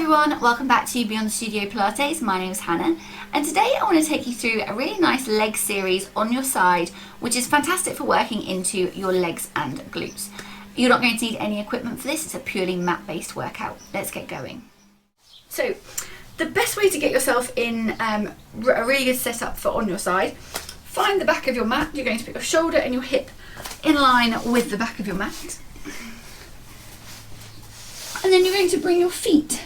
everyone, welcome back to Beyond Studio Pilates. My name is Hannah and today I want to take you through a really nice leg series on your side which is fantastic for working into your legs and glutes. You're not going to need any equipment for this, it's a purely mat based workout. Let's get going. So the best way to get yourself in a really good setup for on your side, find the back of your mat. You're going to put your shoulder and your hip in line with the back of your mat. And then you're going to bring your feet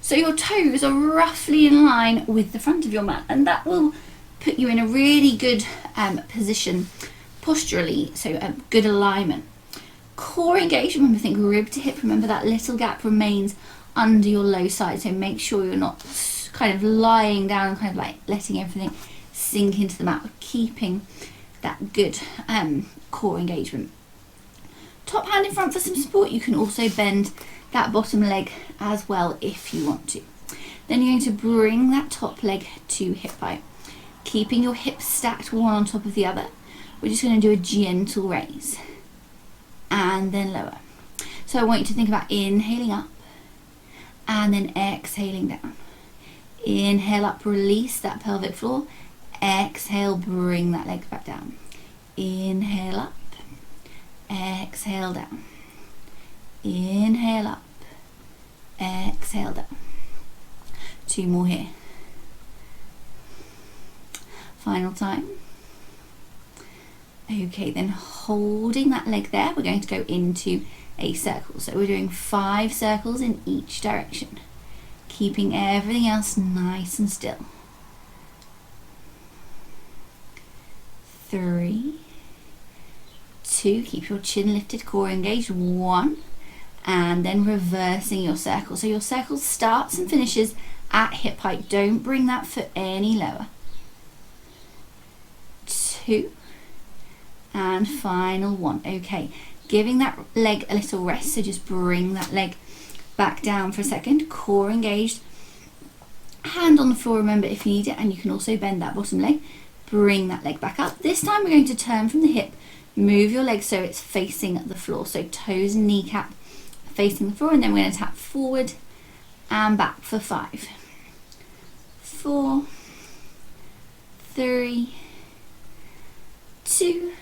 so your toes are roughly in line with the front of your mat, and that will put you in a really good position posturally, so good alignment. Core engaged, remember, think rib to hip, remember that little gap remains under your low side, so make sure you're not kind of lying down and kind of like letting everything sink into the mat, keeping that good core engagement. Top hand in front for some support. You can also bend that bottom leg as well if you want to. Then you're going to bring that top leg to hip height, keeping your hips stacked one on top of the other. We're just going to do a gentle raise and then lower. So I want you to think about inhaling up and then exhaling down. Inhale up, release that pelvic floor. Exhale, bring that leg back down. Inhale up, exhale down. Inhale up, exhale down. Two more here. Final time. Okay, then holding that leg there, we're going to go into a circle. So we're doing 5 circles in each direction, keeping everything else nice and still. 3, 2, keep your chin lifted, core engaged, 1, and then reversing your circle. So your circle starts and finishes at hip height. Don't bring that foot any lower. 2, and final 1. Okay, giving that leg a little rest, so just bring that leg back down for a second, core engaged, hand on the floor, remember, if you need it, and you can also bend that bottom leg. Bring that leg back up. This time we're going to turn from the hip, move your leg so it's facing the floor, so toes and kneecap facing the floor, and then we're going to tap forward and back for 5, 4, 3, 2,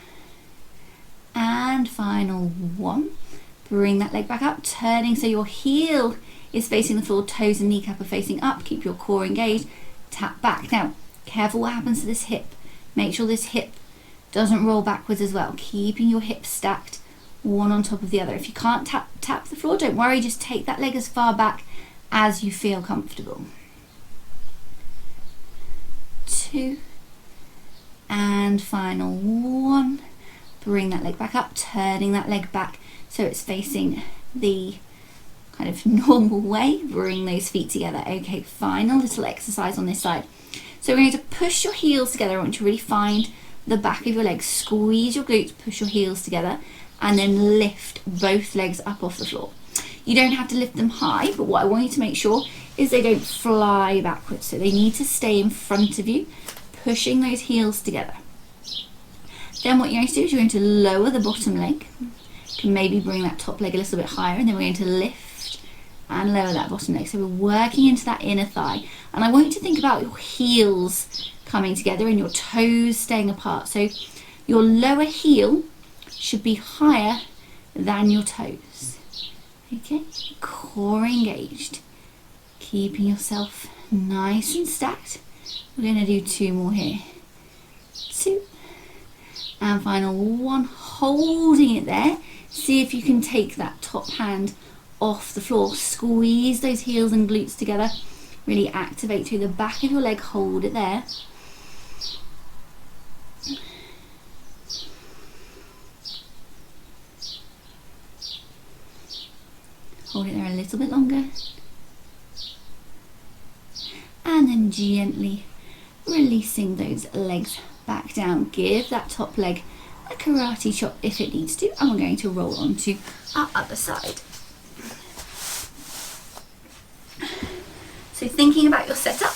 and final 1. Bring that leg back up, turning so your heel is facing the floor, toes and kneecap are facing up. Keep your core engaged, tap back. Now, careful what happens to this hip. Make sure this hip doesn't roll backwards as well, keeping your hips stacked one on top of the other. If you can't tap the floor, don't worry, just take that leg as far back as you feel comfortable. 2, and final 1. Bring that leg back up, turning that leg back so it's facing the kind of normal way. Bring those feet together. Okay, final little exercise on this side. So we're going to push your heels together. I want you to really find the back of your legs, squeeze your glutes, push your heels together, and then lift both legs up off the floor. You don't have to lift them high, but what I want you to make sure is they don't fly backwards. So they need to stay in front of you, pushing those heels together. Then what you're going to do is you're going to lower the bottom leg. You can maybe bring that top leg a little bit higher, and then we're going to lift and lower that bottom leg. So we're working into that inner thigh. And I want you to think about your heels coming together and your toes staying apart. So your lower heel should be higher than your toes. Okay, core engaged, keeping yourself nice and stacked. We're going to do 2 more here. 2, and final 1. Holding it there. See if you can take that top hand off the floor. Squeeze those heels and glutes together. Really activate through the back of your leg. Hold it there. Hold it there a little bit longer. And then gently releasing those legs back down. Give that top leg a karate chop if it needs to. And we're going to roll onto our other side. So thinking about your setup,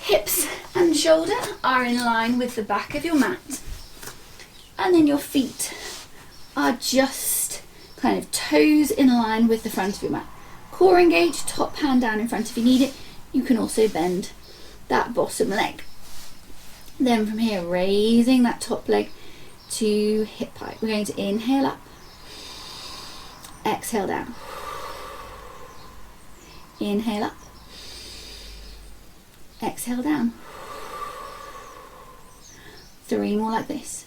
hips and shoulder are in line with the back of your mat. And then your feet are just kind of toes in line with the front of your mat. core engage, top hand down in front if you need it. You can also bend that bottom leg. Then from here, raising that top leg to hip height. We're going to inhale up, exhale down. Inhale up, exhale down. 3 more like this.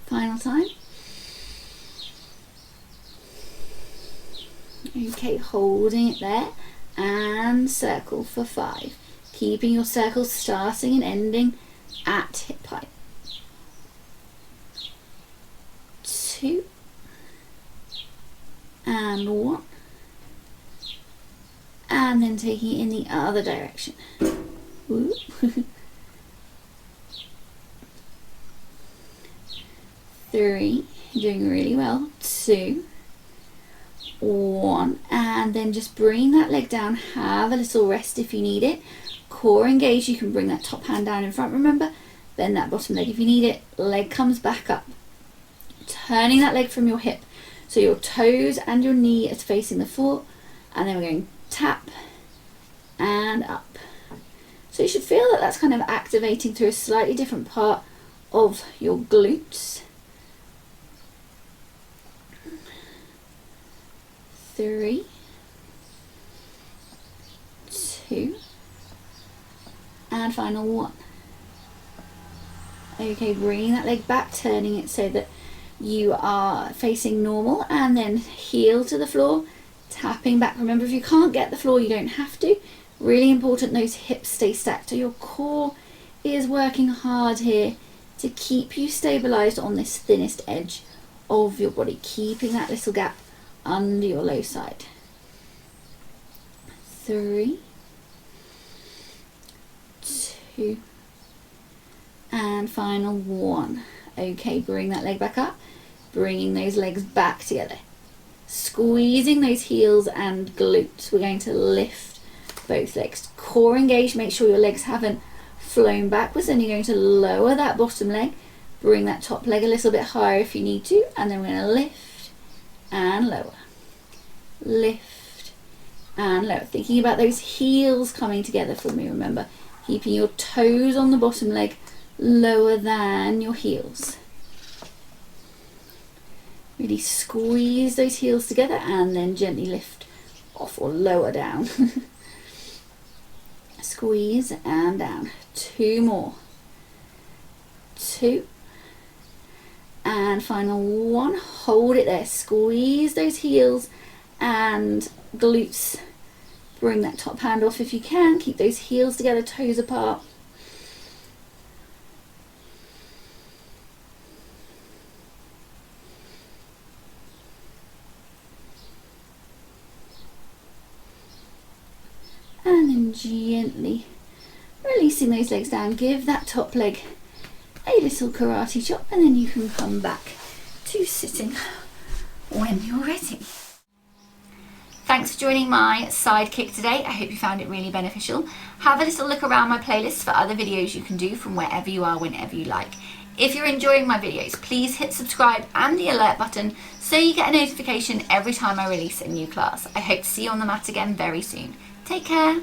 Final time. Okay, holding it there and circle for 5. Keeping your circles starting and ending at hip height. 2 and 1, and then taking it in the other direction. Woo. 3, doing really well. 2, 1, and then just bring that leg down. Have a little rest if you need it. Core engage, you can bring that top hand down in front, remember. Bend that bottom leg if you need it. Leg comes back up. Turning that leg from your hip, so your toes and your knee is facing the floor, and then we're going tap and up. So you should feel that that's kind of activating through a slightly different part of your glutes. 3, 2, and final 1. Okay, bringing that leg back, turning it so that you are facing normal, and then heel to the floor, tapping back. Remember, if you can't get the floor, you don't have to. Really important those hips stay stacked, so your core is working hard here to keep you stabilized on this thinnest edge of your body, keeping that little gap under your low side. 3, 2, and final 1. Okay, bring that leg back up, bringing those legs back together, squeezing those heels and glutes. We're going to lift both legs. Core engage, make sure your legs haven't flown backwards, and you're going to lower that bottom leg, bring that top leg a little bit higher if you need to, and then we're going to lift and lower, lift and lower. Thinking about those heels coming together for me, remember, keeping your toes on the bottom leg lower than your heels. Really squeeze those heels together and then gently lift off or lower down. Squeeze and down. 2 more. 2 and final 1. Hold it there. Squeeze those heels and glutes. Bring that top hand off if you can. Keep those heels together, toes apart. And then gently releasing those legs down. Give that top leg a little karate chop, and then you can come back to sitting when you're ready. Thanks for joining my side kick today. I hope you found it really beneficial. Have a little look around my playlist for other videos you can do from wherever you are, whenever you like. If you're enjoying my videos, please hit subscribe and the alert button so you get a notification every time I release a new class. I hope to see you on the mat again very soon. Take care.